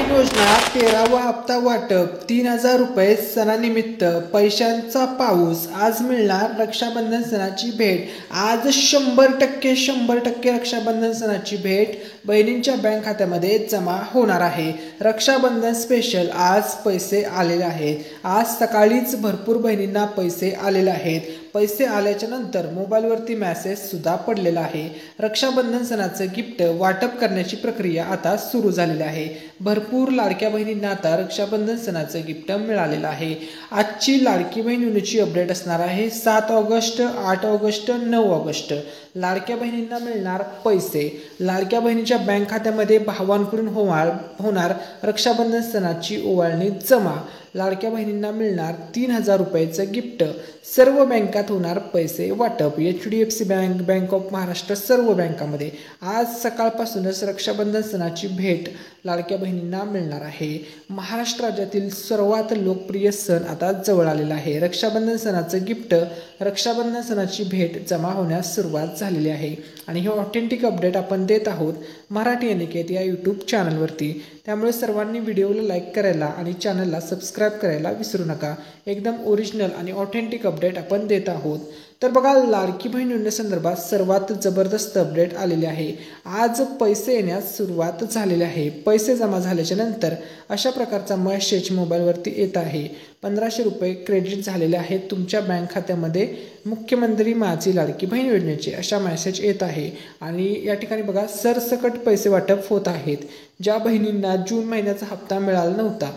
बहीण योजना 13वा हप्ता वाटप 3000 रुपये सणानिमित्त पैशांचा पाऊस आज मिळणार रक्षाबंधन सणाची भेट आज 100% रक्षाबंधन सणाची भेट बहिणींच्या बँक खात्यामध्ये जमा होणार आहे। रक्षाबंधन स्पेशल आज पैसे आलेले आहेत। आज सकाळीच भरपूर बहिणींना पैसे आलेले आहेत। पैसे आल्याच्या नंतर मोबाईलवरती मेसेज सुद्धा पडलेला आहे। रक्षाबंधन सणाचं गिफ्ट वाटप करण्याची प्रक्रिया आता सुरू झालेली आहे। भरपूर लाडक्या बहिणींना आता रक्षाबंधन सणाचं गिफ्ट मिळालेलं आहे। आजची लाडकी बहीण योजनेची अपडेट असणार आहे 7 ऑगस्ट 8 ऑगस्ट 9 ऑगस्ट। लाडक्या बहिणींना मिळणार पैसे। लाडक्या बहिणीच्या बँक खात्यामध्ये भावांकडून होणार रक्षाबंधन सणाची ओवाळणी जमा। लाडक्या बहिणींना मिळणार 3000 रुपयाचं गिफ्ट। सर्व बँकात होणार पैसे वाटप। HDFC bank, bank of Maharashtra सर्व बँकामध्ये आज सकाळपासूनच रक्षाबंधन सणाची भेट लाडक्या बहिणींना मिळणार आहे। महाराष्ट्र राज्यातील सर्वात लोकप्रिय सण आता जवळ आलेला आहे। रक्षाबंधन सणाचं गिफ्ट, रक्षाबंधन सणाची भेट जमा होण्यास सुरुवात झालेली आहे आणि हे ऑथेंटिक अपडेट आपण देत आहोत मराठी अनिकेत या यूट्यूब चॅनलवरती। त्यामुळे सर्वांनी व्हिडिओला लाईक करायला आणि चॅनलला सबस्क्राईब करायला विसरू नका। एकदम ओरिजिनल आणि ऑथेंटिक अपडेट आपण देत आहोत। तर बघा, लाडकी बहीण योजनेसंदर्भात सर्वात जबरदस्त अपडेट आलेले आहे। आज पैसे येण्यास सुरुवात झालेली आहे। पैसे जमा झाल्याच्या नंतर अशा प्रकारचा मेसेज मोबाईलवरती येत आहे। 1500 रुपये क्रेडिट झालेले आहेत तुमच्या बँक खात्यामध्ये मुख्यमंत्री माझी लाडकी बहीण योजनेचे अशा मेसेज येत आहे। आणि या ठिकाणी बघा, सरसकट पैसे वाटप होत आहेत। ज्या बहिणींना जून महिन्याचा हप्ता मिळाला नव्हता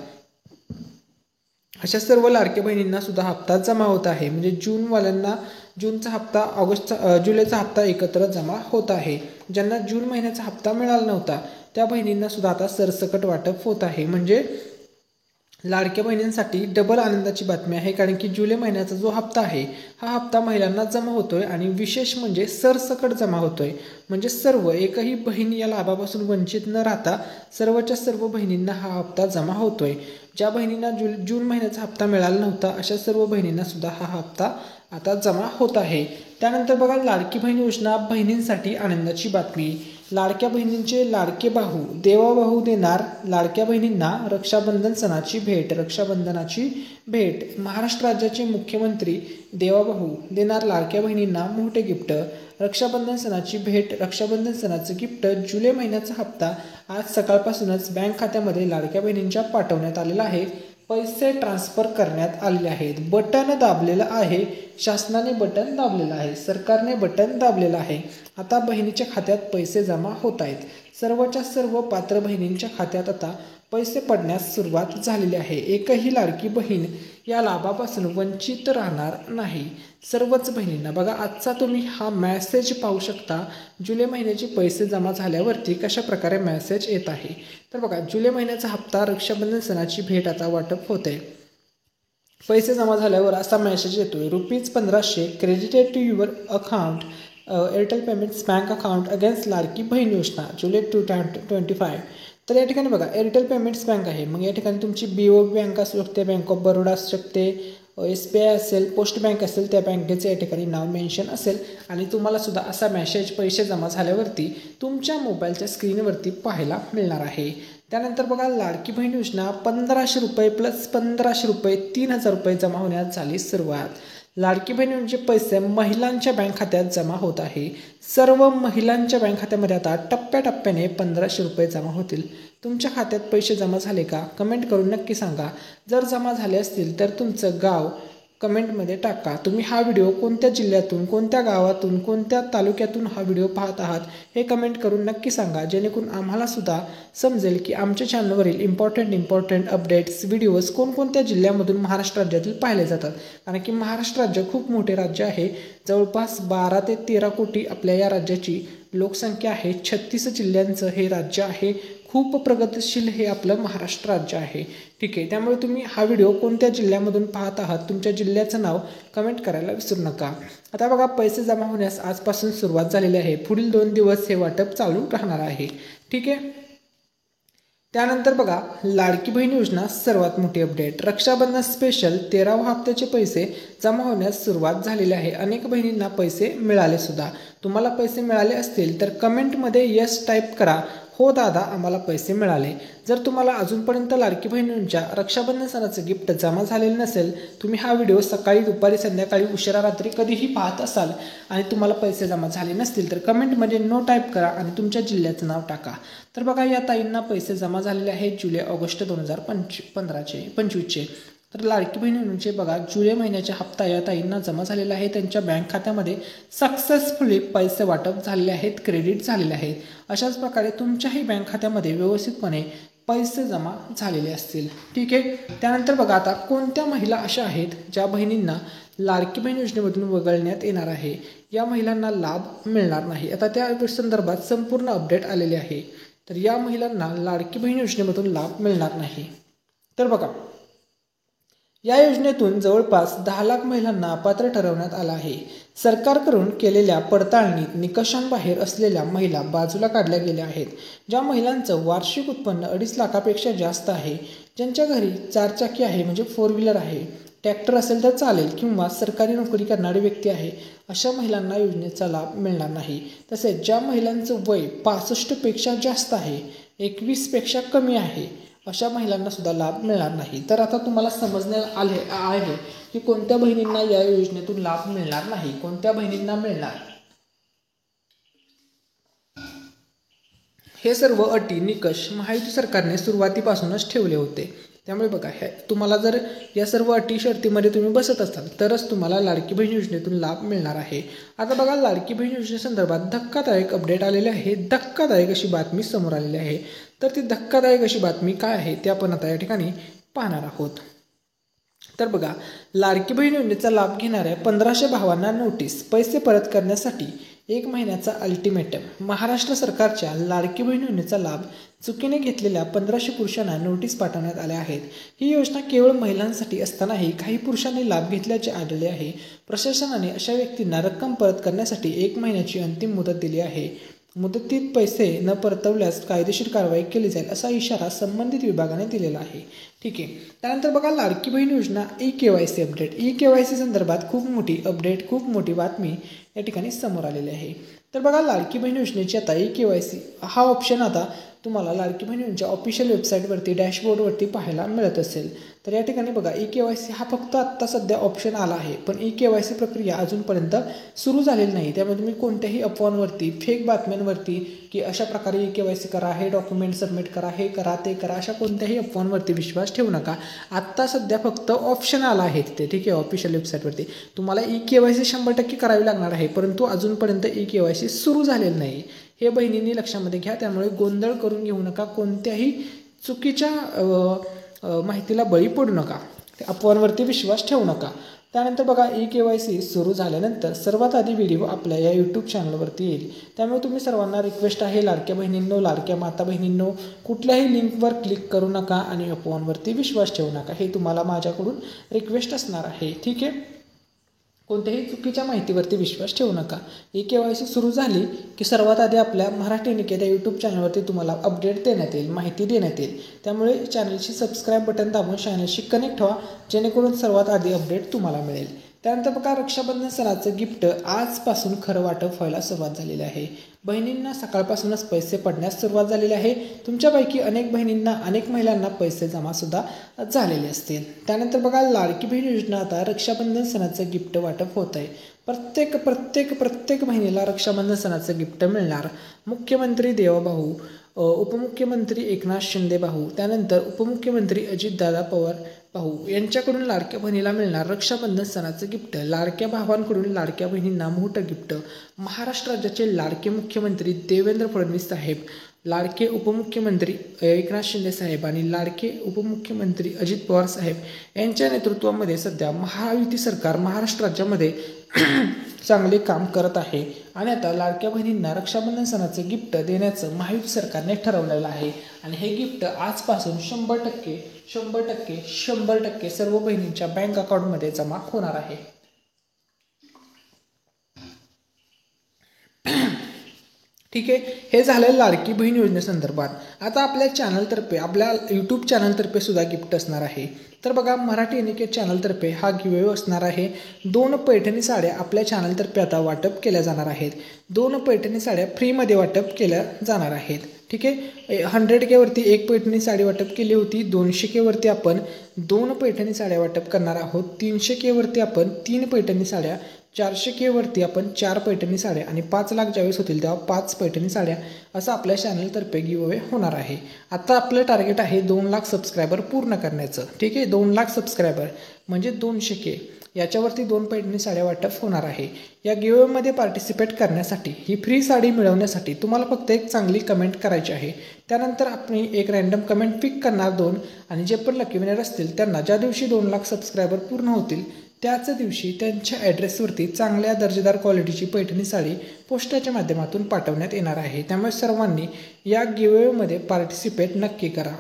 अशा सर्व लाडक्या बहिणींना सुद्धा हप्ता जमा होत आहे। म्हणजे जूनवाल्यांना जूनचा हप्ता, जुलैचा हप्ता एकत्र जमा होत आहे। ज्यांना जून महिन्याचा हप्ता मिळाला नव्हता त्या बहिणींना सुद्धा आता सरसकट वाटप होत आहे। म्हणजे लाडक्या बहिणींसाठी डबल आनंदाची बातमी आहे, कारण की जुलै महिन्याचा जो हप्ता आहे हा हप्ता महिलांना जमा होतोय आणि विशेष म्हणजे सरसकट जमा होतोय। म्हणजे सर्व एकही बहीण या लाभापासून वंचित न राहता सर्वच्या सर्व बहिणींना हा हप्ता जमा होतोय। ज्या बहिणींना जून महिन्याचा हप्ता मिळाला नव्हता अशा सर्व बहिणींना सुद्धा हा हप्ता आता जमा होत आहे। त्यानंतर बघा, लाडकी बहीण योजना बहिणींसाठी आनंदाची बातमी। लाडक्या बहिणींचे लाडके भाऊ देवाभाऊ देणार लाडक्या बहिणींना रक्षाबंधन सणाची भेट। रक्षाबंधनाची भेट महाराष्ट्र राज्याचे मुख्यमंत्री देवाभाऊ देणार लाडक्या बहिणींना मोठे गिफ्ट। रक्षाबंधन सणाची भेट, रक्षाबंधन सणाचं गिफ्ट। जुलै महिन्याचा हप्ता आज सकाळपासूनच बँक खात्यामध्ये लाडक्या बहिणींच्या पाठवण्यात आलेला आहे। पैसे ट्रान्सफर करण्यात आलेले आहेत। बटन दाबलेलं आहे, शासनाने बटन दाबलेलं आहे, सरकारने बटन दाबलेलं आहे। आता बहिणीच्या खात्यात पैसे जमा होत आहेत। सर्वच्या सर्व पात्र बहिणींच्या खात्यात आता पैसे पडण्यास सुरुवात झालेली आहे। एकही लाडकी बहीण या लाभापासून वंचित राहणार नाही। सर्वच बहिणींना बघा, आजचा तुम्ही हा मेसेज पाहू शकता। जुलै महिन्याचे पैसे जमा झाल्यावरती कशा प्रकारे मेसेज येत आहे। तर बघा, जुलै महिन्याचा हप्ता रक्षाबंधन सणाची भेट आता वाटप होते। पैसे जमा झाल्यावर असा मेसेज येतोय, ₹1500 credited to your account Airtel payments bank account against Ladki Bahin Yojana जुलै 2025। तर या ठिकाणी बघा, एअरटेल पेमेंट्स बँक आहे। मग या ठिकाणी तुमची BOB बँक असू शकते, बँक ऑफ बरोडा असू शकते, SBI असेल, पोस्ट बँक असेल, त्या बँकेचे या ठिकाणी नाव मेन्शन असेल आणि तुम्हाला सुद्धा असा मेसेज पैसे जमा झाल्यावरती तुमच्या मोबाईलच्या स्क्रीनवरती पाहायला मिळणार आहे। त्यानंतर बघा, लाडकी बहीण योजना 1500 रुपये प्लस 1500 रुपये 3000 रुपये जमा होण्यास झाली सुरुवात। लाडकी बहीण योजनेचे पैसे महिलांच्या बँक खात्यात जमा होत आहे। सर्व महिलांच्या बँक खात्यामध्ये आता टप्प्याटप्प्याने 1500 रुपये जमा होतील। तुमच्या खात्यात पैसे जमा झाले का कमेंट करून नक्की सांगा। जर जमा झाले असतील तर तुमचं गाव कमेंटमध्ये टाका। तुम्ही हा व्हिडिओ कोणत्या जिल्ह्यातून, कोणत्या गावातून, कोणत्या तालुक्यातून हा व्हिडिओ पाहत आहात हे कमेंट करून नक्की सांगा, जेणेकरून आम्हाला सुद्धा समजेल की आमच्या चॅनलवरील इम्पॉर्टंट अपडेट्स व्हिडिओज कोणकोणत्या जिल्ह्यामधून महाराष्ट्र राज्यातील पाहिले जातात। कारण की महाराष्ट्र राज्य खूप मोठे राज्य आहे। जवळपास 12 ते 13 कोटी आपल्या या राज्याची लोकसंख्या आहे। 36 जिल्ह्यांचं हे राज्य आहे। खूप प्रगतिशील हे आपलं महाराष्ट्र राज्य आहे। ठीक आहे, त्यामुळे तुम्ही हा व्हिडिओ कोणत्या जिल्ह्यामधून पाहत आहात तुमच्या जिल्ह्याचं नाव कमेंट करायला विसरू नका। आता बघा, पैसे जमा होण्यास आजपासून सुरुवात झालेली आहे। पुढील 2 दिवस हे वाटप चालू राहणार आहे। ठीक आहे, त्यानंतर बघा, लाडकी बहीण योजना सर्वात मोठी अपडेट। रक्षाबंधन स्पेशल 13वा हप्त्याचे पैसे जमा होण्यास सुरुवात झालेली आहे। अनेक बहिणींना पैसे मिळाले सुद्धा। तुम्हाला पैसे मिळाले असतील तर कमेंटमध्ये यस टाईप करा। हो दादा, आम्हाला पैसे मिळाले. जर तुम्हाला अजूनपर्यंत लाडकी बहिणींच्या रक्षाबंधन सणाचं गिफ्ट जमा झालेलं नसेल, तुम्ही हा व्हिडिओ सकाळी, दुपारी, संध्याकाळी, उशिरा रात्री कधीही पाहत असाल आणि तुम्हाला पैसे जमा झाले नसतील तर कमेंटमध्ये नो टाईप करा आणि तुमच्या जिल्ह्याचं नाव टाका. तर बघा, या ताईंना पैसे जमा झालेले आहेत जुलै ऑगस्ट 2025चे. तर लाडकी बहिणींचे बघा, जुलै महिन्याचा हप्ता या ताईंना जमा झालेला आहे. त्यांच्या बँक खात्यामध्ये सक्सेसफुली पैसे वाटप झालेले आहेत, क्रेडिट झालेले आहेत. अशाच प्रकारे तुमच्याही बँक खात्यामध्ये व्यवस्थितपणे पैसे जमा झालेले असतील. ठीक आहे. त्यानंतर बघा, आता कोणत्या महिला अशा आहेत ज्या बहिणींना लाडकी बहीण योजनेमधून वगळण्यात येणार आहे, या महिलांना लाभ मिळणार नाही. आता त्या संदर्भात संपूर्ण अपडेट आलेले आहे. तर या महिलांना लाडकी बहीण योजनेमधून लाभ मिळणार नाही. तर बघा, या योजनेतून जवळपास 10 लाख महिलांना अपात्र ठरवण्यात आलं आहे. सरकारकडून केलेल्या पडताळणीत निकषांबाहेर असलेल्या महिला बाजूला काढल्या गेल्या आहेत. ज्या महिलांचं वार्षिक उत्पन्न 2.5 लाखापेक्षा जास्त आहे, ज्यांच्या घरी 4 चाकी आहे म्हणजे 4 व्हीलर आहे, ट्रॅक्टर असेल तर चालेल, किंवा सरकारी नोकरी करणारी व्यक्ती आहे, अशा महिलांना योजनेचा लाभ मिळणार नाही. तसेच ज्या महिलांचं वय 65पेक्षा जास्त आहे, 21पेक्षा कमी आहे, अशा महिलांना सुद्धा लाभ मिळणार नाही. तर आता तुम्हाला समजण्यात आले आहे की कोणत्या बहिणींना या योजनेतून लाभ मिळणार नाही, कोणत्या बहिणींना मिळणार. हे सर्व अटी निकष महायुती सरकारने सुरुवातीपासूनच ठेवले होते. त्यामुळे बघा, तुम्हाला जर या सर्व अटी शर्तीमध्ये तुम्ही बसत असाल तरच तुम्हाला लाडकी बहीण योजनेतून लाभ मिळणार आहे. आता बघा, लाडकी बहीण योजनेसंदर्भात धक्कादायक अपडेट आलेले आहे, धक्कादायक अशी बातमी समोर आलेली आहे. तर ती धक्कादायक अशी बातमी काय आहे ते आपण आता या ठिकाणी पाहणार आहोत. तर बघा, लाडकी बहीण योजनेचा लाभ घेणाऱ्या 1500 भावांना नोटीस, पैसे परत करण्यासाठी 1 महिन्याचा अल्टिमेटम. महाराष्ट्र सरकारच्या लाडकी बहीण योजनेचा लाभ चुकीने घेतलेल्या 1500 पुरुषांना नोटीस पाठवण्यात आल्या आहेत. ही योजना केवळ महिलांसाठी असतानाही काही पुरुषांनी लाभ घेतल्याचे आढळले आहे. प्रशासनाने अशा व्यक्तींना रक्कम परत करण्यासाठी 1 महिन्याची अंतिम मुदत दिली आहे. मुदतीत पैसे न परतवल्यास कायदेशीर कारवाई केली जाईल, असा इशारा संबंधित विभागाने दिलेला आहे. ठीक आहे. त्यानंतर बघा, लाडकी बहीण योजना ई-KYC अपडेट. ई-KYC संदर्भात खूप मोठी अपडेट, खूप मोठी बातमी या ठिकाणी समोर आलेली आहे. तर बघा, लाडकी बहीण योजनेची आता ई-KYC हा ऑप्शन आता तुम्हाला लाडकी बहीण योजनेच्या ऑफिशियल वेबसाईटवरती, डॅशबोर्डवरती पाहायला मिळत असेल. तर या ठिकाणी बघा, ई-KYC हा फक्त आत्ता सध्या ऑप्शन आला आहे, पण ई-KYC प्रक्रिया अजूनपर्यंत सुरू झालेली नाही. त्यामुळे तुम्ही कोणत्याही अफवांवरती, फेक बातम्यांवरती की अशा प्रकारे ई-KYC करा, हे डॉक्युमेंट सबमिट करा, हे करा, ते करा, अशा कोणत्याही अफवांवरती विश्वास ठेवू नका. आत्ता सध्या फक्त ऑप्शन आला आहे तिथे. ठीक आहे. ऑफिशियल वेबसाईटवरती तुम्हाला ई-KYC 100% करावी लागणार आहे, परंतु अजूनपर्यंत ई-KYC सुरू झालेलं नाही. हे बहिणींनी लक्षामध्ये घ्या. त्यामुळे गोंधळ करून घेऊ नका, कोणत्याही चुकीच्या माहितीला बळी पडू नका, अफवांवरती विश्वास ठेवू नका. त्यानंतर बघा, ई-KYC सुरू झाल्यानंतर सर्वात आधी व्हिडिओ आपल्या या यूट्यूब चॅनलवरती येईल. त्यामुळे तुम्ही सर्वांना रिक्वेस्ट आहे, लाडक्या बहिणींनो, लाडक्या माता बहिणींनो, कुठल्याही लिंकवर क्लिक करू नका आणि अफवांवरती विश्वास ठेवू नका. हे तुम्हाला माझ्याकडून रिक्वेस्ट असणार आहे. ठीक आहे. कोणत्याही चुकीच्या माहितीवरती विश्वास ठेवू नका. ई-KYC सुरू झाली की सर्वात आधी आपल्या मराठी निकेत या यूट्यूब चॅनलवरती तुम्हाला अपडेट देण्यात येईल, माहिती देण्यात येईल. त्यामुळे चॅनलची सबस्क्राईब बटन दाबून चॅनलशी कनेक्ट व्हा, जेणेकरून सर्वात आधी अपडेट तुम्हाला मिळेल. त्यानंतर बघा, रक्षाबंधन सणाचं गिफ्ट आजपासून खरं वाटप व्हायला सुरुवात झालेली आहे. बहिणींना सकाळपासूनच पैसे पडण्यास सुरुवात झालेली आहे. तुमच्यापैकी अनेक बहिणींना, अनेक महिलांना पैसे जमासुद्धा झालेले असतील. त्यानंतर बघा, लाडकी बहीण योजना आता रक्षाबंधन सणाचं गिफ्ट वाटप होत आहे. प्रत्येक बहिणीला रक्षाबंधन सणाचं गिफ्ट मिळणार. मुख्यमंत्री देवाभाऊ, उपमुख्यमंत्री एकनाथ शिंदे भाऊ, त्यानंतर उपमुख्यमंत्री अजितदादा पवार भाऊ यांच्याकडून लाडक्या बहिणीला मिळणार रक्षाबंधन सणाचं गिफ्ट. लाडक्या भावांकडून लाडक्या बहिणींना मोठं गिफ्ट. महाराष्ट्र राज्याचे लाडके मुख्यमंत्री देवेंद्र फडणवीस साहेब, लाडके उपमुख्यमंत्री एकनाथ शिंदे साहेब आणि लाडके उपमुख्यमंत्री अजित पवार साहेब यांच्या नेतृत्वामध्ये सध्या महायुती सरकार महाराष्ट्र राज्यामध्ये चांगले काम करत आहे. आणि आता लाडक्या बहिणींना रक्षाबंधन सणाचं गिफ्ट देण्याचं महायुती सरकारने ठरवलेलं आहे. आणि हे गिफ्ट आजपासून 100% सर्व बहिणींच्या बँक अकाउंटमध्ये जमा होणार आहे. ठीक आहे. हे झालं लाडकी बहीण योजनेसंदर्भात. आता आपल्या चॅनलतर्फे, आपल्या यूट्यूब चॅनलतर्फे सुद्धा गिफ्ट असणार आहे. तर बघा, मराठी निकेत चॅनलतर्फे हा गिव्हअवे असणार आहे. 2 पैठणी साड्या आपल्या चॅनलतर्फे आता वाटप केल्या जाणार आहेत. 2 पैठणी साड्या फ्रीमध्ये वाटप केल्या जाणार आहेत. ठीक आहे. 100K वरती एक पैठणी साडी वाटप केली होती. 200K वरती आपण 2 पैठणी साड्या वाटप करणार आहोत. 300K वरती आपण 3 पैठणी साड्या, 400K वरती आपण 4 पैठणी साड्या आणि 5 लाख ज्यावेळेस होतील तेव्हा 5 पैठणी साड्या असं आपल्या चॅनलतर्फे गिव्हअवे होणार आहे. आता आपलं टार्गेट आहे 2 लाख सबस्क्रायबर पूर्ण करण्याचं. ठीक आहे. 2 लाख सबस्क्रायबर म्हणजे 200K याच्यावरती 2 पैठणी साड्या वाटप होणार आहे. या गिव्हअवेमध्ये पार्टिसिपेट करण्यासाठी, ही फ्री साडी मिळवण्यासाठी तुम्हाला फक्त एक चांगली कमेंट करायची आहे. त्यानंतर आपण एक रँडम कमेंट पिक करणार 2 आणि जे पण लकी विनर असतील त्यांना ज्या दिवशी 2 लाख सबस्क्रायबर पूर्ण होतील त्याच दिवशी त्यांच्या ॲड्रेसवरती चांगल्या दर्जेदार क्वालिटीची पैठणी साडी पोस्टाच्या माध्यमातून पाठवण्यात येणार आहे. त्यामुळे सर्वांनी या गिव्हअवेमध्ये पार्टिसिपेट नक्की करा.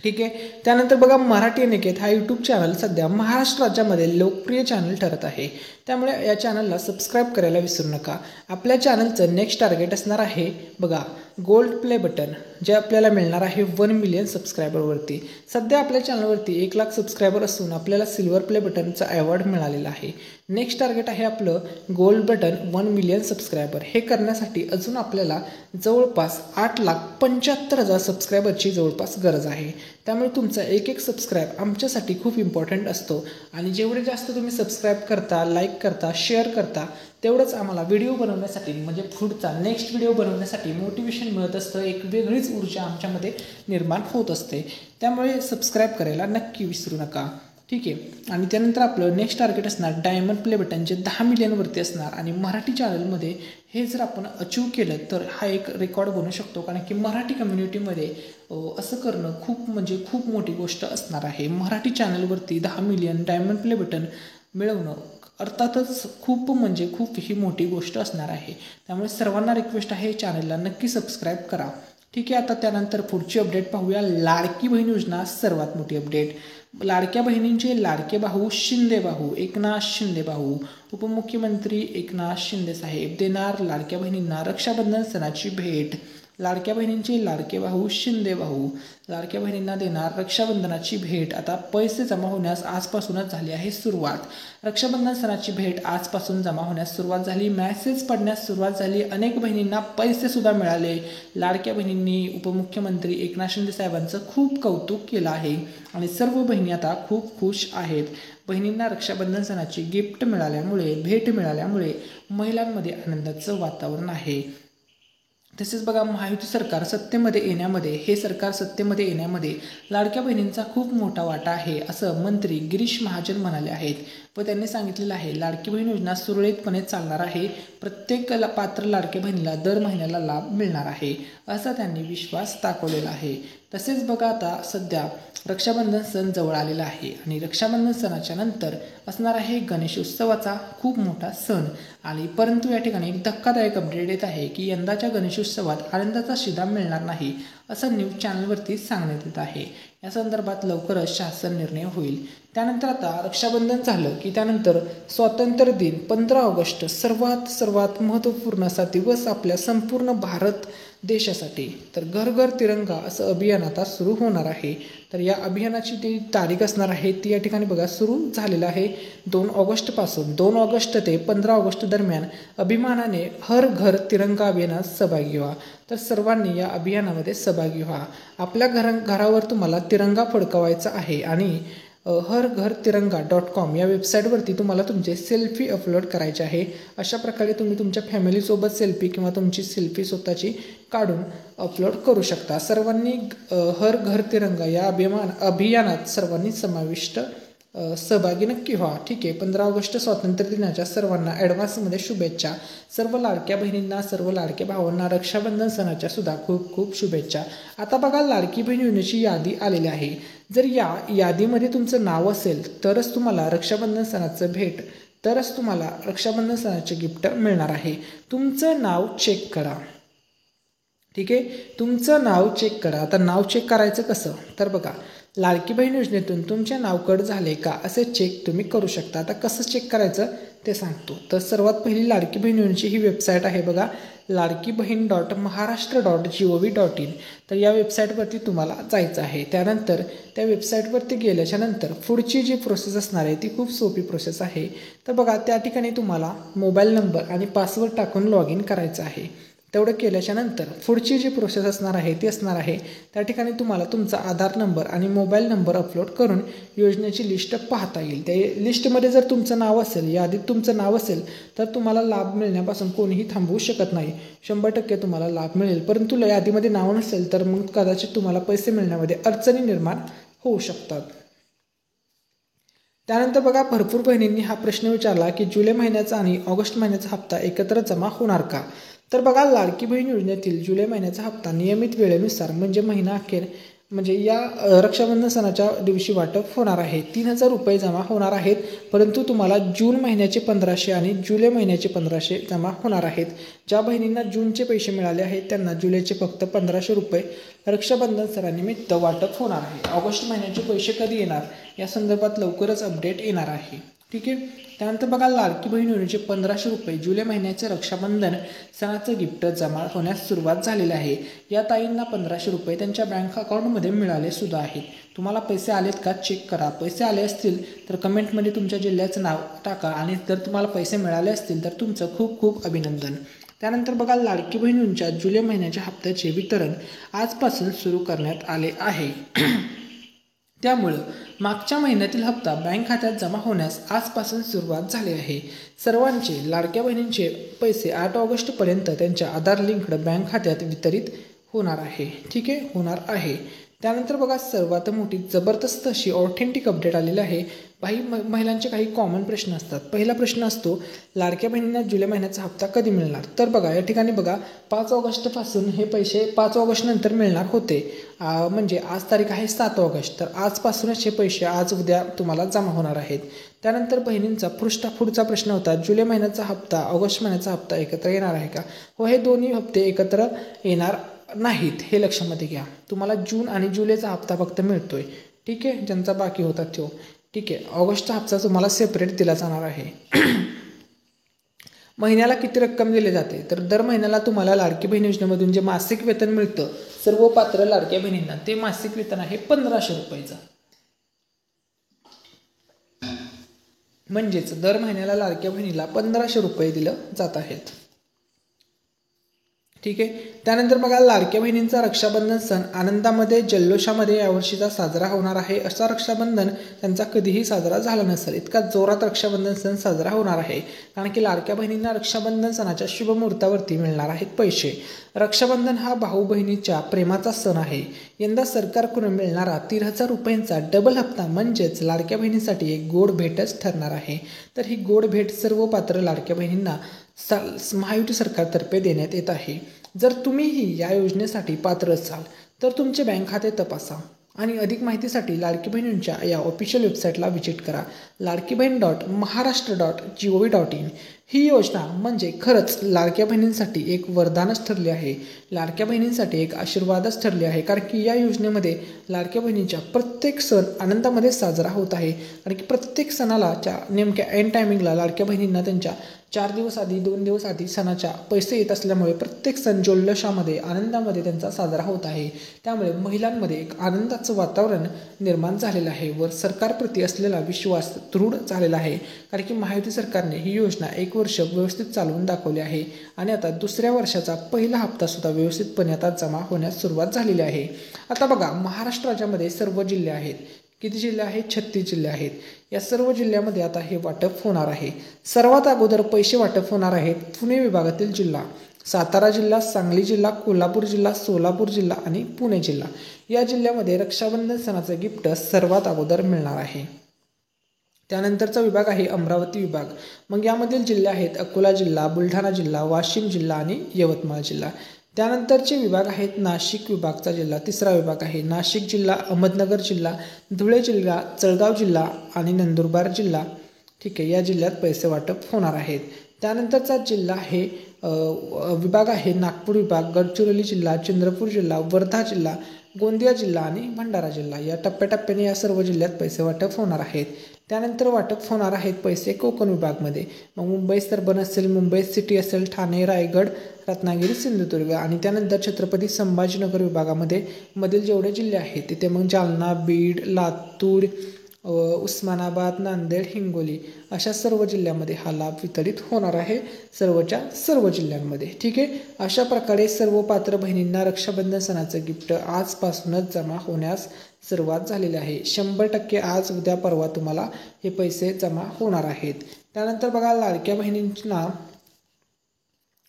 ठीक आहे. त्यानंतर बघा, मराठी अनिकेत हा यूट्यूब चॅनल सध्या महाराष्ट्र राज्यामध्ये लोकप्रिय चॅनल ठरत आहे. त्यामुळे या चॅनलला सबस्क्राईब करायला विसरू नका. आपल्या चॅनलचं नेक्स्ट टार्गेट असणार आहे बघा गोल्ड प्ले बटन, जे आपल्याला मिळणार आहे 1 मिलियन सबस्क्रायबरवरती. सध्या आपल्या चॅनलवरती 1 लाख सबस्क्रायबर असून आपल्याला सिल्वर प्ले बटनचा अवॉर्ड मिळालेला आहे. नेक्स्ट टार्गेट आहे आपलं गोल्ड बटन 1 मिलियन सबस्क्रायबर. हे करण्यासाठी अजून आपल्याला जवळपास 8,75,000 सबस्क्रायबरची जवळपास गरज आहे. त्यामुळे तुमचा एक सबस्क्राईब आमच्यासाठी खूप इम्पॉर्टंट असतो आणि जेवढे जास्त तुम्ही सबस्क्राईब करता, लाईक करता, शेअर करता तेवढंच आम्हाला व्हिडिओ बनवण्यासाठी म्हणजे पुढचा नेक्स्ट व्हिडिओ बनवण्यासाठी मोटिवेशन मिळत असतं. एक वेगळीच ऊर्जा आमच्यामध्ये निर्माण होत असते. त्यामुळे सबस्क्राईब करायला नक्की विसरू नका. ठीक आहे. आणि त्यानंतर आपलं नेक्स्ट टार्गेट असणार डायमंड प्ले बटन, जे 10 मिलियनवरती असणार. आणि मराठी चॅनलमध्ये हे जर आपण अचीव केलं तर हा एक रेकॉर्ड बनू शकतो, कारण की मराठी कम्युनिटीमध्ये असं करणं खूप म्हणजे खूप मोठी गोष्ट असणार आहे. मराठी चॅनलवरती 10 मिलियन डायमंड प्ले बटन मिळवणं अर्थातच खूप म्हणजे खूप ही मोठी गोष्ट असणार आहे. त्यामुळे सर्वांना रिक्वेस्ट आहे चॅनलला नक्की सबस्क्राईब करा. ठीक आहे. आता त्यानंतर पुढची अपडेट पाहूया. लाडकी बहीण योजना सर्वात मोठी अपडेट. लाडक्या बहिणींचे लाडके भाऊ शिंदे भाऊ एकनाथ शिंदे भाऊ, उपमुख्यमंत्री एकनाथ शिंदे साहेब देणार लाडक्या बहिणींना रक्षाबंधन सणाची भेट. लाडक्या बहिणींचे लाडके भाऊ शिंदे भाऊ लाडक्या बहिणींना देणार रक्षाबंधनाची भेट. आता पैसे जमा होण्यास आजपासूनच झाली आहे सुरुवात. रक्षाबंधन सणाची भेट आजपासून जमा होण्यास सुरुवात झाली. मॅसेज पडण्यास सुरुवात झाली. अनेक बहिणींना पैसे सुद्धा मिळाले. लाडक्या बहिणींनी उपमुख्यमंत्री एकनाथ शिंदे साहेबांचं खूप कौतुक केलं आहे आणि सर्व बहिणी आता खूप खुश आहेत. बहिणींना रक्षाबंधन सणाची गिफ्ट मिळाल्यामुळे, भेट मिळाल्यामुळे महिलांमध्ये आनंदाचं वातावरण आहे. तसेच बघा, महायुती सरकार सत्तेमध्ये येण्यामध्ये, हे सरकार सत्तेमध्ये येण्यामध्ये लाडक्या बहिणींचा खूप मोठा वाटा आहे असं मंत्री गिरीश महाजन म्हणाले आहेत. व त्यांनी सांगितलेलं आहे लाडकी बहीण योजना सुरळीतपणे चालणार आहे. प्रत्येक पात्र लाडक्या बहिणीला दर महिन्याला लाभ मिळणार आहे असा त्यांनी विश्वास दाखवलेला आहे. तसेच बघा, आता सध्या रक्षाबंधन सण जवळ आलेला आहे आणि रक्षाबंधन सणाच्या नंतर असणार आहे गणेशोत्सवाचा खूप मोठा सण. आणि परंतु या ठिकाणी एक धक्कादायक अपडेट येत आहे की यंदाच्या गणेशोत्सवात आनंदाचा शिधा मिळणार नाही असं न्यूज चॅनलवरती सांगण्यात येत आहे. या संदर्भात लवकरच शासन निर्णय होईल. त्यानंतर आता रक्षाबंधन झालं की त्यानंतर स्वातंत्र्य दिन 15 ऑगस्ट सर्वात महत्त्वपूर्ण असा दिवस आपल्या संपूर्ण भारत देशासाठी. तर घर घर तिरंगा असं अभियान आता सुरू होणार आहे. तर या अभियानाची जी तारीख असणार आहे ती या ठिकाणी बघा सुरू झालेलं आहे. 2 ऑगस्टपासून 2 ऑगस्ट ते 15 ऑगस्ट दरम्यान अभिमानाने हर घर तिरंगा अभियानात सहभागी व्हा. तर सर्वांनी या अभियानामध्ये सहभागी व्हा. आपल्या घरावर तुम्हाला तिरंगा फडकवायचा आहे आणि harghartiranga.com या वेबसाईटवरती तुम्हाला तुमचे सेल्फी अपलोड करायचे आहे. अशा प्रकारे तुम्ही तुमच्या फॅमिलीसोबत सेल्फी किंवा तुमची सेल्फी स्वतःची काढून अपलोड करू शकता. सर्वांनी हर घर तिरंगा या अभियानात सर्वांनी समाविष्ट सहभागी नक्की व्हा. ठीक आहे. 15 ऑगस्ट स्वातंत्र्य दिनाच्या सर्वांना ॲडव्हान्समध्ये शुभेच्छा. सर्व लाडक्या बहिणींना, सर्व लाडक्या भावांना रक्षाबंधन सणाच्या सुद्धा खूप खूप शुभेच्छा. आता बघा, लाडकी बहीण योजनेची यादी आलेली आहे. जर या यादीमध्ये तुमचं नाव असेल तरच तुम्हाला रक्षाबंधन सणाचं भेट, तरच तुम्हाला रक्षाबंधन सणाचे गिफ्ट मिळणार आहे. तुमचं नाव चेक करा. ठीक आहे. तुमचं नाव चेक करा. आता नाव चेक करायचं कसं, तर बघा, लाडकी बहीण योजनेतून तुमचे नाव कट झाले का असे चेक तुम्ही करू शकता. आता कसं चेक करायचं ते सांगतो. तर सर्वात पहिली लाडकी बहीण योजनेची ही वेबसाईट आहे बघा, ladkibhin.maharashtra.gov.in. तर या वेबसाईटवरती तुम्हाला जायचं आहे. त्यानंतर त्या वेबसाईटवरती गेल्याच्या नंतर पुढची जी प्रोसेस असणार आहे ती खूप सोपी प्रोसेस आहे. तर बघा, त्या ठिकाणी तुम्हाला मोबाईल नंबर आणि पासवर्ड टाकून लॉग इन करायचं आहे. तेवढं केल्याच्या नंतर पुढची जी प्रोसेस असणार आहे ती असणार आहे त्या ठिकाणी तुम्हाला तुमचा आधार नंबर आणि मोबाईल नंबर अपलोड करून योजनेची लिस्ट पाहता येईल. त्या लिस्टमध्ये जर तुमचं नाव असेल, यादीत तुमचं नाव असेल, तर तुम्हाला लाभ मिळण्यापासून कोणीही थांबवू शकत नाही. 100% तुम्हाला लाभ मिळेल. परंतु यादीमध्ये नाव नसेल तर मग कदाचित तुम्हाला पैसे मिळण्यामध्ये अडचणी निर्माण होऊ शकतात. त्यानंतर बघा, भरपूर बहिणींनी हा प्रश्न विचारला की जुलै महिन्याचा आणि ऑगस्ट महिन्याचा हप्ता एकत्र जमा होणार का? तर बघा, लाडकी बहीण योजनेतील जुलै महिन्याचा हप्ता नियमित वेळेनुसार म्हणजे महिना अखेर म्हणजे या रक्षाबंधन सणाच्या दिवशी वाटप होणार आहे. 3,000 रुपये जमा होणार आहेत. परंतु तुम्हाला जून महिन्याचे 1,500 आणि जुलै महिन्याचे 1,500 जमा होणार आहेत. ज्या बहिणींना जूनचे पैसे मिळाले आहेत त्यांना जुलैचे फक्त 1,500 रुपये रक्षाबंधन सणानिमित्त वाटप होणार आहे. ऑगस्ट महिन्याचे पैसे कधी येणार या संदर्भात लवकरच अपडेट येणार आहे. ठीक आहे. त्यानंतर बघा, लाडकी बहीण योजनेचे 1,500 रुपये जुलै महिन्याचे रक्षाबंधन सणाचं गिफ्ट जमा होण्यास सुरुवात झालेली आहे. या ताईंना 1,500 रुपये त्यांच्या बँक अकाउंटमध्ये मिळाले सुद्धा आहेत. तुम्हाला पैसे आलेत का चेक करा. पैसे आले असतील तर कमेंटमध्ये तुमच्या जिल्ह्याचं नाव टाका आणि जर तुम्हाला पैसे मिळाले असतील तर तुमचं खूप खूप अभिनंदन. त्यानंतर बघा, लाडकी बहीण योजनेच्या जुलै महिन्याच्या हप्त्याचे वितरण आजपासून सुरू करण्यात आले आहे. त्यामुळं मागच्या महिन्यातील हप्ता बँक खात्यात जमा होण्यास आजपासून सुरुवात झाली आहे. सर्वांचे लाडक्या बहिणींचे पैसे 8 ऑगस्टपर्यंत त्यांच्या आधार लिंक्ड बँक खात्यात वितरित होणार आहे. ठीक आहे, होणार आहे. त्यानंतर बघा, सर्वात मोठी जबरदस्त अशी ऑथेंटिक अपडेट आलेली आहे. महिलांचे काही कॉमन प्रश्न असतात. पहिला प्रश्न असतो, लाडक्या बहिणींना जुलै महिन्याचा हप्ता कधी मिळणार? तर बघा, या ठिकाणी बघा, 5 ऑगस्टपासून हे पैसे 5 ऑगस्ट नंतर मिळणार होते. म्हणजे आज तारीख आहे 7 ऑगस्ट, तर आजपासूनच हे पैसे आज उद्या तुम्हाला जमा होणार आहेत. त्यानंतर बहिणींचा पुढचा प्रश्न होता, जुलै महिन्याचा हप्ता ऑगस्ट महिन्याचा हप्ता एकत्र येणार आहे का? हो, हे दोन्ही हप्ते एकत्र येणार नाहीत, हे लक्षामध्ये घ्या. तुम्हाला जून आणि जुलैचा हप्ता फक्त मिळतोय. ठीक आहे, ज्यांचा बाकी होता तो. ठीक आहे, ऑगस्टचा हप्ता तुम्हाला सेपरेट दिला जाणार आहे. महिन्याला किती रक्कम दिली जाते? तर दर महिन्याला तुम्हाला लाडकी बहीण योजनेमधून जे मासिक वेतन मिळतं सर्व पात्र लाडक्या बहिणींना, ते मासिक वेतन आहे 1,500 रुपयाचं. म्हणजेच दर महिन्याला लाडक्या बहिणीला 1,500 रुपये दिलं जात आहेत. ठीक आहे. त्यानंतर बघा, लाडक्या बहिणींचा रक्षाबंधन सण आनंदामध्ये जल्लोषामध्ये यावर्षीचा साजरा होणार आहे. असा रक्षाबंधन त्यांचा कधीही साजरा झाला नसेल, इतका जोरात रक्षाबंधन सण साजरा होणार आहे. कारण की लाडक्या बहिणींना रक्षाबंधन सणाच्या शुभ मुहूर्तावरती मिळणार आहेत पैसे. रक्षाबंधन हा भाऊ बहिणीच्या प्रेमाचा सण आहे. यंदा सरकारकडून मिळणारा 13,000 रुपयांचा डबल हप्ता म्हणजेच लाडक्या बहिणींसाठी एक गोड भेटच ठरणार आहे. तर ही गोड भेट सर्व पात्र लाडक्या बहिणींना महायुती सरकारतर्फे देण्यात येत आहे. जर तुम्हीही या योजनेसाठी पात्र असाल तर तुमचे बँक खाते तपासा आणि अधिक माहितीसाठी लाडकी बहिणींच्या या ऑफिशियल वेबसाईटला व्हिजिट करा, ladkibhin.maharashtra.gov.in. ही योजना म्हणजे खरंच लाडक्या बहिणींसाठी एक वरदानच ठरले आहे. लाडक्या बहिणींसाठी एक आशीर्वादच ठरले आहे. कारण की या योजनेमध्ये लाडक्या बहिणींच्या प्रत्येक सण आनंदामध्ये साजरा होत आहे. कारण की प्रत्येक सणाला नेमक्या एंड टायमिंगला लाडक्या बहिणींना त्यांच्या 4 दिवस आधी 2 दिवस आधी सणाच्या पैसे येत असल्यामुळे प्रत्येक सण जल्लोषामध्ये आनंदामध्ये त्यांचा साजरा होत आहे. त्यामुळे महिलांमध्ये एक आनंदाचं वातावरण निर्माण झालेलं आहे व सरकारप्रती असलेला विश्वास दृढ झालेला आहे. कारण की महायुती सरकारने ही योजना 1 वर्ष व्यवस्थित चालवून दाखवली आहे आणि आता दुसऱ्या वर्षाचा पहिला हप्ता सुद्धा व्यवस्थितपणे आता जमा होण्यास सुरुवात झालेली आहे. आता बघा, महाराष्ट्र राज्यामध्ये सर्व जिल्हे आहेत. किती जिल्हे आहेत? 36 जिल्हे आहेत. या सर्व जिल्ह्यामध्ये आता हे वाटप होणार आहे. सर्वात अगोदर पैसे वाटप होणार आहेत पुणे विभागातील जिल्हा, सातारा जिल्हा, सांगली जिल्हा, कोल्हापूर जिल्हा, सोलापूर जिल्हा आणि पुणे जिल्हा. या जिल्ह्यामध्ये रक्षाबंधन सणाचं गिफ्ट सर्वात अगोदर मिळणार आहे. त्यानंतरचा विभाग आहे अमरावती विभाग. मग यामधील जिल्हे आहेत अकोला जिल्हा, बुलढाणा जिल्हा, वाशिम जिल्हा आणि यवतमाळ जिल्हा. त्यानंतरचे विभाग आहेत नाशिक विभागचा जिल्हा, तिसरा विभाग आहे नाशिक जिल्हा, अहमदनगर जिल्हा, धुळे जिल्हा, जळगाव जिल्हा आणि नंदुरबार जिल्हा. ठीक आहे, या जिल्ह्यात पैसे वाटप होणार आहेत. त्यानंतरचा जिल्हा आहे विभाग आहे नागपूर विभाग, गडचिरोली जिल्हा, चंद्रपूर जिल्हा, वर्धा जिल्हा, गोंदिया जिल्हा आणि भंडारा जिल्हा. या टप्प्याटप्प्याने या सर्व जिल्ह्यात पैसे वाटप होणार आहेत. त्यानंतर वाटप होणार आहेत पैसे कोकण विभागमध्ये. मग मुंबई सर्बन असेल, मुंबई सिटी असेल, ठाणे, रायगड, रत्नागिरी, सिंधुदुर्ग आणि त्यानंतर छत्रपती संभाजीनगर विभागामध्ये मधील जेवढे जिल्हे आहेत तिथे मग जालना, बीड, लातूर, उस्मानाबाद, नांदेड, हिंगोली अशा सर्व जिल्ह्यामध्ये हा लाभ वितरित होणार आहे, सर्वच्या सर्व जिल्ह्यांमध्ये. ठीक आहे. अशा प्रकारे सर्व पात्र बहिणींना रक्षाबंधन सणाचं गिफ्ट आजपासूनच जमा होण्यास सुरुवात झालेली आहे. 100% आज उद्या परवा तुम्हाला हे पैसे जमा होणार आहेत. त्यानंतर बघा, लाडक्या बहिणींना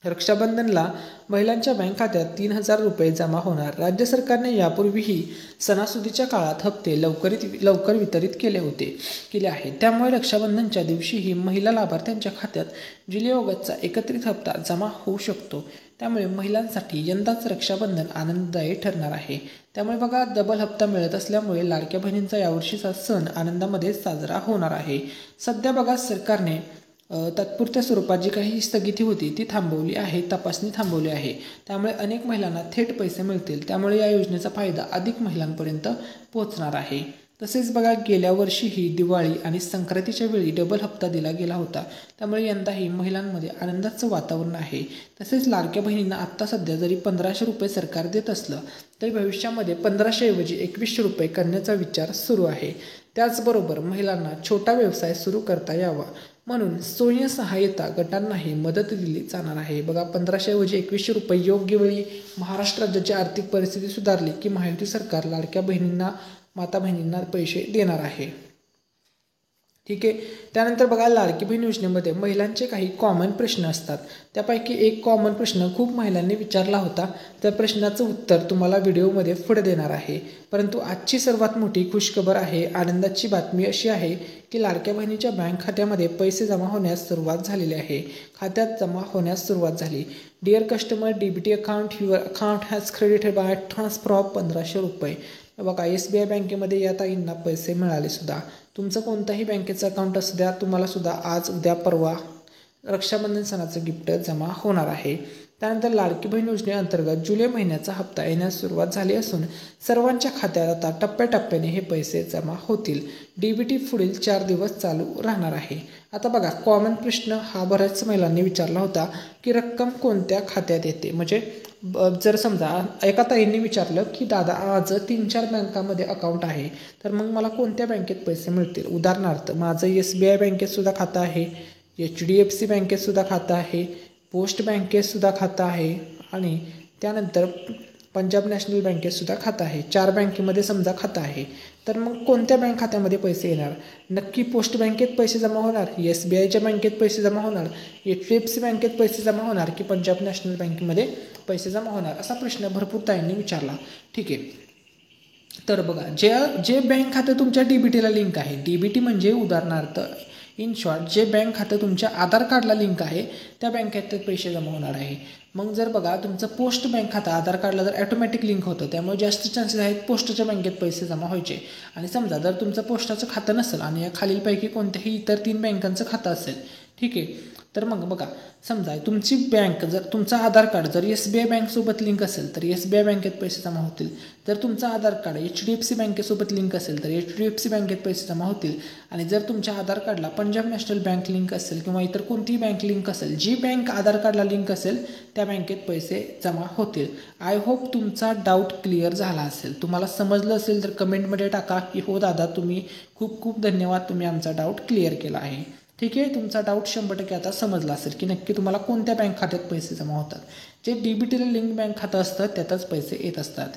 रक्षाबंधनला महिलांच्या बँक खात्यात 3,000 रुपये जमा होणार. राज्य सरकारने यापूर्वीही सणासुदीच्या काळात हप्ते लवकर वितरित केले आहेत. त्यामुळे रक्षाबंधनच्या दिवशीही महिला लाभार्थ्यांच्या खात्यात जुलै ऑगस्टचा एकत्रित हप्ता जमा होऊ शकतो. त्यामुळे महिलांसाठी यंदाच रक्षाबंधन आनंददायी ठरणार आहे. त्यामुळे बघा, डबल हप्ता मिळत असल्यामुळे लाडक्या बहिणींचा यावर्षीचा सण आनंदामध्ये साजरा होणार आहे. सध्या बघा, सरकारने तात्पुरत्या स्वरूपात जी काही स्थगिती होती ती थांबवली आहे, तपासणी थांबवली आहे. त्यामुळे अनेक महिलांना थेट पैसे मिळतील. त्यामुळे या योजनेचा फायदा अधिक महिलांपर्यंत पोहोचणार आहे. तसेच बघा, गेल्या वर्षीही दिवाळी आणि संक्रांतीच्या वेळी डबल हप्ता दिला गेला होता. त्यामुळे यंदाही महिलांमध्ये आनंदाचं वातावरण आहे. तसेच लाडक्या बहिणींना आत्ता सध्या जरी 1,500 रुपये सरकार देत असलं तरी भविष्यामध्ये 1,500 ऐवजी 2,100 रुपये करण्याचा विचार सुरू आहे. त्याचबरोबर महिलांना छोटा व्यवसाय सुरू करता यावा म्हणून स्वयंसहाय्यता गटांनाही मदत दिली जाणार आहे. बघा, 1,500 ऐवजी 2,100 रुपये योग्य वेळी. महाराष्ट्र राज्याची आर्थिक परिस्थिती सुधारली की महायुती सरकार लाडक्या बहिणींना, माता बहिणींना पैसे देणार आहे. ठीक आहे. त्यानंतर बघा, लाडकी बहीण योजनेमध्ये महिलांचे काही कॉमन प्रश्न असतात. त्यापैकी एक कॉमन प्रश्न खूप महिलांनी विचारला होता. त्या प्रश्नाचं उत्तर तुम्हाला व्हिडिओमध्ये पुढे देणार आहे. परंतु आजची सर्वात मोठी खुशखबर आहे, आनंदाची बातमी अशी आहे की लाडक्या बहिणीच्या बँक खात्यामध्ये पैसे जमा होण्यास सुरुवात झालेली आहे. खात्यात जमा होण्यास सुरुवात झाली. Dear customer, DBT account, your account has credited by transfer of 1,500 रुपये. बघा, SBI बँकेमध्ये या ताईंना पैसे मिळाले सुद्धा. तुमचं कोणताही बँकेचं अकाउंट असू द्या, तुम्हाला सुद्धा आज उद्या परवा रक्षाबंधन सणाचं गिफ्ट जमा होणार आहे. त्यानंतर लाडकी बहीण योजनेअंतर्गत जुलै महिन्याचा हप्ता येण्यास सुरुवात झाली असून सर्वांच्या खात्यात आता टप्प्याटप्प्याने हे पैसे जमा होतील. DBT पुढील 4 दिवस चालू राहणार आहे. आता बघा, कॉमन प्रश्न हा बऱ्याच महिलांनी विचारला होता की रक्कम कोणत्या खात्यात येते. म्हणजे जर समजा एका ताईंनी विचारलं की दादा, आज 3-4 बँकामध्ये अकाउंट आहे, तर मग मला कोणत्या बँकेत पैसे मिळतील. उदाहरणार्थ, माझं SBI बँकेत सुद्धा खातं आहे, HDFC बँकेत सुद्धा खातं आहे, पोस्ट बँकेत सुद्धा खातं आहे आणि त्यानंतर पंजाब नॅशनल बँकेत सुद्धा खातं आहे. 4 बँकेमध्ये समजा खातं आहे, तर मग कोणत्या बँक खात्यामध्ये पैसे येणार. नक्की पोस्ट बँकेत पैसे जमा होणार, SBIच्या बँकेत पैसे जमा होणार, HDFC बँकेत पैसे जमा होणार की पंजाब नॅशनल बँकेमध्ये पैसे जमा होणार, असा प्रश्न भरपूर ताईंनी विचारला. ठीक आहे. तर बघा, जे बँक खातं तुमच्या DBTला लिंक आहे, DBT म्हणजे उदाहरणार्थ इन शॉर्ट जे बँक खातं तुमच्या आधार कार्डला लिंक आहे त्या बँकेत पैसे जमा होणार आहे. मग जर बघा, तुमचं पोस्ट बँक खातं आधार कार्डला जर ऑटोमॅटिक लिंक होतं, त्यामुळे जास्त चान्सेस आहेत पोस्टच्या बँकेत पैसे जमा व्हायचे. आणि समजा जर तुमचं पोस्टाचं खातं नसेल आणि या खालीलपैकी कोणत्याही इतर 3 बँकांचं खातं असेल, ठीक आहे, तर मग बघा, समजा तुमची बँक जर तुमचं आधार कार्ड जर SBI बँकसोबत लिंक असेल तर SBI बँकेत पैसे जमा होतील. जर तुमचं आधार कार्ड HDFC बँकेसोबत लिंक असेल तर HDFC बँकेत पैसे जमा होतील. आणि जर तुमच्या आधार कार्डला पंजाब नॅशनल बँक लिंक असेल किंवा इतर कोणतीही बँक लिंक असेल, जी बँक आधार कार्डला लिंक असेल त्या बँकेत पैसे जमा होतील. आय होप तुमचा डाऊट क्लिअर झाला असेल. तुम्हाला समजलं असेल तर कमेंटमध्ये टाका की हो दादा, तुम्ही खूप खूप धन्यवाद, तुम्ही आमचा डाऊट क्लिअर केला आहे. ठीक आहे. तुमचा डाऊट 100% आता समजला असेल की नक्की तुम्हाला कोणत्या बँक खात्यात पैसे जमा होतात. जे DBTला लिंक बँक खातं असतं त्यातच पैसे येत असतात.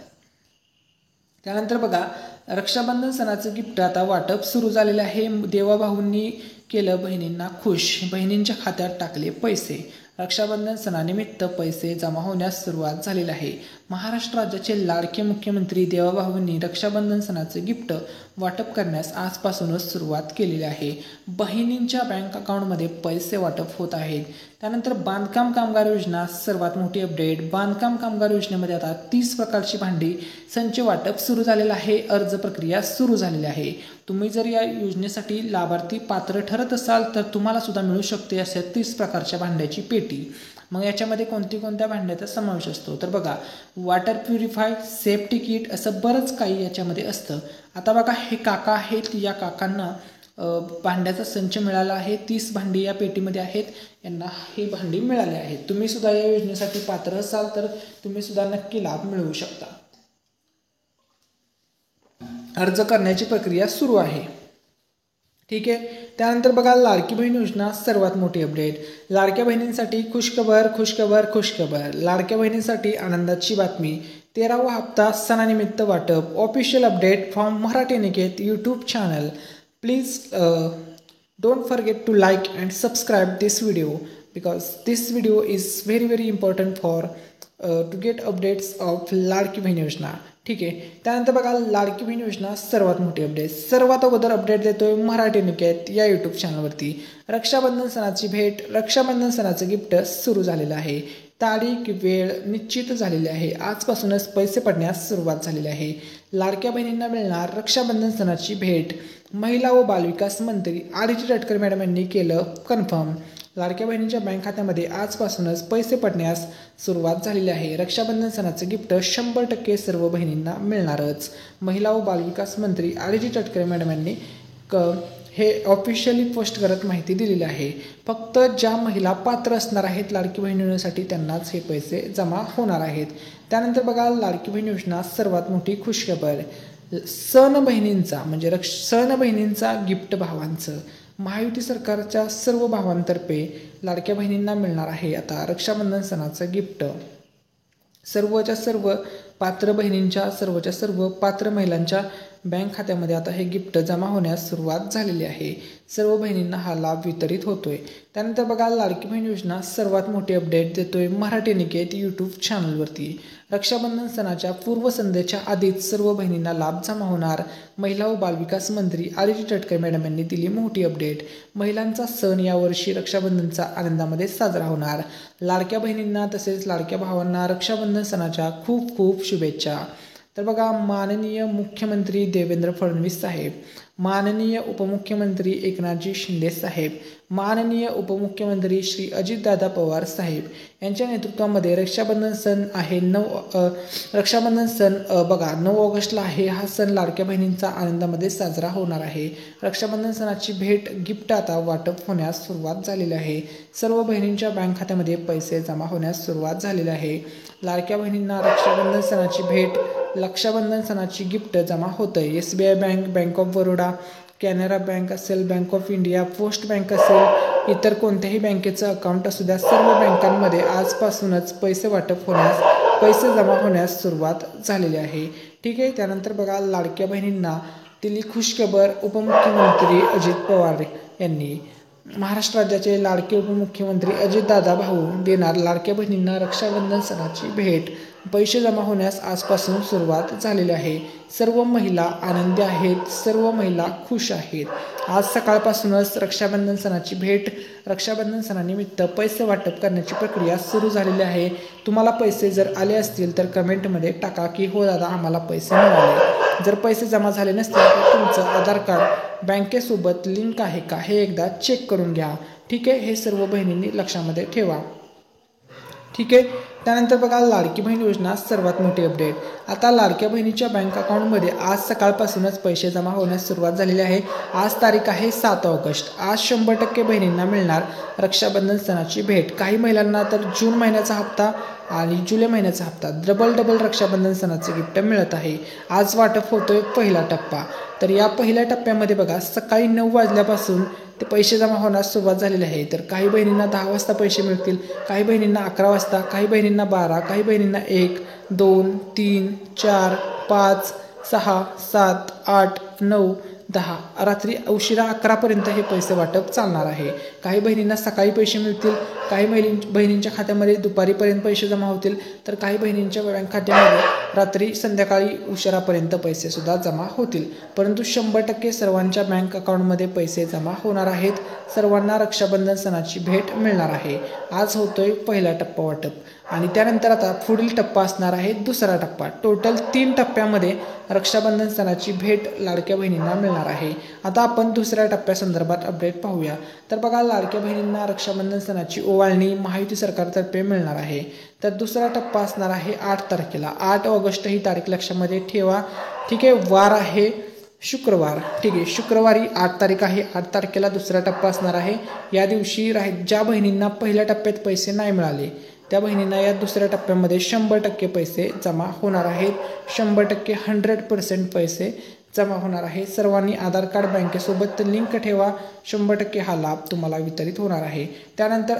त्यानंतर बघा, रक्षाबंधन सणाचं गिफ्ट आता वाटप सुरू झालेलं आहे. देवाभाऊंनी केलं बहिणींना खुश, बहिणींच्या खात्यात टाकले पैसे. रक्षाबंधन सणानिमित्त पैसे जमा होण्यास सुरुवात झालेली आहे. महाराष्ट्र राज्याचे लाडके मुख्यमंत्री देवाभाऊंनी रक्षाबंधन सणाचं गिफ्ट वाटप करण्यास आजपासूनच सुरुवात केलेली आहे. बहिणींच्या बँक अकाउंटमध्ये पैसे वाटप होत आहेत. त्यानंतर बांधकाम कामगार योजना, सर्वात मोठी अपडेट. बांधकाम कामगार योजनेमध्ये आता 30 प्रकारची भांडी संच वाटप सुरू झालेलं आहे. अर्ज प्रक्रिया सुरू झालेली आहे. तुम्ही जर या योजनेसाठी लाभार्थी पात्र ठरत असाल तर तुम्हाला सुद्धा मिळू शकते अशा 30 प्रकारच्या भांड्याची पेटी. मग याच्यामध्ये कोणत्या भांड्याचा समावेश असतो तर बघा, वॉटर प्युरिफाय, सेफ्टी किट, असं बरंच काही याच्यामध्ये असतं. आता बघा, हे काका आहेत, या काकांना भांड्याचा संच मिळाला आहे. 30 भांडी या पेटीमध्ये आहेत. यांना ही भांडी मिळाली आहेत. तुम्ही सुद्धा या योजनेसाठी पात्र असाल तर तुम्ही सुद्धा नक्की लाभ मिळवू शकता. अर्ज करण्याची प्रक्रिया सुरू आहे. ठीक आहे. त्यानंतर बघा लाडकी बहीण योजना सर्वात मोठी अपडेट. लाडक्या बहिणींसाठी खुशखबर खुशखबर खुशखबर. लाडक्या बहिणींसाठी आनंदाची बातमी. 13वा हप्ता सणानिमित्त वाटप. Official update from Marathi Niket YouTube channel. Please don't forget to like and subscribe this video because this video is very important for to get updates of लाडकी बहीण योजना. ठीक आहे. त्यानंतर बघा लाडकी बहीण योजना सर्वात मोठी अपडेट. सर्वात अगोदर अपडेट देतोय मराठी निकेत या यूट्यूब चॅनलवरती. रक्षाबंधन सणाची भेट, रक्षाबंधन सणाचं गिफ्ट सुरू झालेलं आहे. तारीख वेळ निश्चित झालेली आहे. आजपासूनच पैसे पडण्यास सुरुवात झालेली आहे. लाडक्या बहिणींना मिळणार रक्षाबंधन सणाची भेट. महिला व बालविकास मंत्री आदिती तटकरे मॅडम यांनी केलं कन्फर्म. लाडक्या बहिणींच्या बँक खात्यामध्ये आजपासूनच पैसे पडण्यास सुरुवात झालेली आहे. रक्षाबंधन सणाचं गिफ्ट 100% सर्व बहिणींना मिळणारच. महिला व बालविकास मंत्री आदिती तटकरे मॅडम यांनी हे ऑफिशियली पोस्ट करत माहिती दिलेली आहे. फक्त ज्या महिला पात्र असणार आहेत लाडकी बहीण योजनेसाठी त्यांनाच हे पैसे जमा होणार आहेत. त्यानंतर बघा लाडकी बहीण योजना सर्वात मोठी खुशखबर. सण बहिणींचा म्हणजे सण बहिणींचा गिफ्ट भावांचं. महायुती सरकारच्या सर्व भावांतर्फे लाडक्या बहिणींना मिळणार आहे आता रक्षाबंधन सणाचं गिफ्ट. सर्वच्या सर्व पात्र बहिणींच्या सर्व पात्र महिलांच्या बँक खात्यामध्ये आता हे गिफ्ट जमा होण्यास सुरुवात झालेली आहे. सर्व बहिणींना हा लाभ वितरित होतोय. त्यानंतर बघा लाडकी बहीण योजना सर्वात मोठी अपडेट देतोय मराठी निकेत यूट्यूब चॅनलवरती. रक्षाबंधन सणाच्या पूर्वसंध्येच्या आधीच सर्व बहिणींना लाभ जमा होणार. महिला व बालविकास मंत्री आदिती तटकरे मॅडम यांनी दिली मोठी अपडेट. महिलांचा सण यावर्षी रक्षाबंधनचा आनंदामध्ये साजरा होणार. लाडक्या बहिणींना तसेच लाडक्या भावांना रक्षाबंधन सणाच्या खूप खूप शुभेच्छा. तर बघा माननीय मुख्यमंत्री देवेंद्र फडणवीस साहेब, माननीय उपमुख्यमंत्री एकनाथजी शिंदे साहेब, माननीय उपमुख्यमंत्री श्री अजितदादा पवार साहेब यांच्या नेतृत्वामध्ये रक्षाबंधन सण आहे. रक्षाबंधन सण बघा 9 ऑगस्टला आहे. हा सण लाडक्या बहिणींचा आनंदामध्ये साजरा होणार आहे. रक्षाबंधन सणाची भेट गिफ्ट आता वाटप होण्यास सुरुवात झालेली आहे. सर्व बहिणींच्या बँक खात्यामध्ये पैसे जमा होण्यास सुरुवात झालेली आहे. लाडक्या बहिणींना रक्षाबंधन सणाची भेट, रक्षाबंधन सणाची गिफ्ट जमा होतंय. SBI bank, bank of Baroda, Canara bank असेल, bank of India, post bank असेल, इतर कोणत्याही बँकेचं अकाउंट असू द्या, सर्व बँकांमध्ये आजपासूनच पैसे वाटप होण्यास, पैसे जमा होण्यास सुरुवात झालेली आहे. ठीक आहे. त्यानंतर बघा लाडक्या बहिणींना दिली खुशखबर उपमुख्यमंत्री अजित पवार यांनी. महाराष्ट्र राज्याचे लाडके उपमुख्यमंत्री अजितदादा भाऊ देणार लाडक्या बहिणींना रक्षाबंधन सणाची भेट. पैसे जमा होण्यास आजपासून सुरुवात झालेली आहे. सर्व महिला आनंदी आहेत, सर्व महिला खुश आहेत. आज सकाळपासूनच रक्षाबंधन सणाची भेट, रक्षाबंधन सणानिमित्त पैसे वाटप करण्याची प्रक्रिया सुरू झालेली आहे. तुम्हाला पैसे जर आले असतील तर कमेंटमध्ये टाका की हो दादा आम्हाला पैसे मिळाले. जर पैसे जमा झाले नसतील तर तुमचं आधार कार्ड बँकेसोबत लिंक आहे का हे एकदा चेक करून घ्या. ठीक आहे. हे सर्व बहिणींनी लक्षामध्ये ठेवा. ठीक आहे. त्यानंतर बघा लाडकी बहीण योजना सर्वात मोठी अपडेट. आता लाडक्या बहिणीच्या बँक अकाउंटमध्ये आज सकाळपासूनच पैसे जमा होण्यास सुरुवात झालेली आहे. आज तारीख आहे 7 ऑगस्ट. आज 100% बहिणींना मिळणार रक्षाबंधन सणाची भेट. काही महिलांना तर जून महिन्याचा हप्ता आणि जुलै महिन्याचा हप्ता डबल रक्षाबंधन सणाचे गिफ्ट मिळत आहे. आज वाटप होतोय पहिला टप्पा. तर या पहिल्या टप्प्यामध्ये बघा सकाळी 9 वाजल्यापासून ते पैसे जमा होण्यास सुरुवात झालेली आहे. तर काही बहिणींना 10 वाजता पैसे मिळतील, काही बहिणींना 11 वाजता, काही बहिणींना 12, काही बहिणींना 1, 2, 3, 4, 5, 6, 7, 8, 9, 10 रात्री उशिरा 11पर्यंत हे पैसे वाटप चालणार आहे. काही बहिणींना सकाळी पैसे मिळतील, काही बहिणींच्या खात्यामध्ये दुपारीपर्यंत पैसे जमा होतील, तर काही बहिणींच्या बँक खात्यामध्ये रात्री संध्याकाळी उशिरापर्यंत पैसे सुद्धा जमा होतील. परंतु 100% सर्वांच्या बँक अकाउंटमध्ये पैसे जमा होणार आहेत. सर्वांना रक्षाबंधन सणाची भेट मिळणार आहे. आज होतोय पहिला टप्पा वाटप आणि त्यानंतर आता पुढील टप्पा असणार आहे दुसरा टप्पा. टोटल 3 टप्प्यामध्ये रक्षाबंधन सणाची भेट लाडक्या बहिणींना मिळणार आहे. आता आपण दुसऱ्या टप्प्यासंदर्भात अपडेट पाहूया. तर बघा लाडक्या बहिणींना रक्षाबंधन सणाची ओवाळणी महायुती सरकारतर्फे मिळणार आहे. तर दुसरा टप्पा असणार आहे 8 तारखेला. 8 ऑगस्ट ही तारीख लक्षामध्ये ठेवा. ठीक आहे. वार आहे शुक्रवार. ठीक आहे. शुक्रवारी 8 तारीख आहे. 8 तारखेला दुसरा टप्पा असणार आहे. या दिवशी ज्या बहिणींना पहिल्या टप्प्यात पैसे नाही मिळाले त्या बहिणींना या दुसऱ्या टप्प्यामध्ये 100% पैसे जमा होणार आहेत. 100% 100% पैसे जमा होणार आहे. सर्वांनी आधार कार्ड बँकेसोबत लिंक ठेवा. 100% हा लाभ तुम्हाला वितरित होणार आहे. त्यानंतर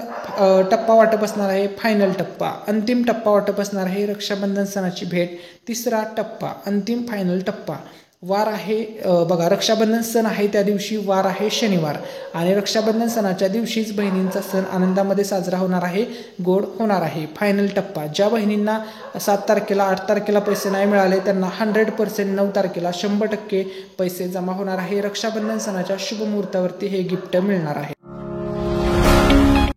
टप्पा वाटप असणार आहे. फायनल टप्पा, अंतिम टप्पा वाटप असणार आहे. रक्षाबंधन सणाची भेट, तिसरा टप्पा, अंतिम फायनल टप्पा. वार आहे बघा, रक्षाबंधन सण आहे त्या दिवशी वार आहे शनिवार आणि रक्षाबंधन सणाच्या दिवशीच बहिणींचा सण आनंदामध्ये साजरा होणार आहे, गोड होणार आहे. फायनल टप्पा, ज्या बहिणींना 7 तारखेला 8 तारखेला पैसे नाही मिळाले त्यांना 100% 9 तारखेला 100% पैसे जमा होणार आहे. रक्षाबंधन सणाच्या शुभ मुहूर्तावरती हे गिफ्ट मिळणार आहे.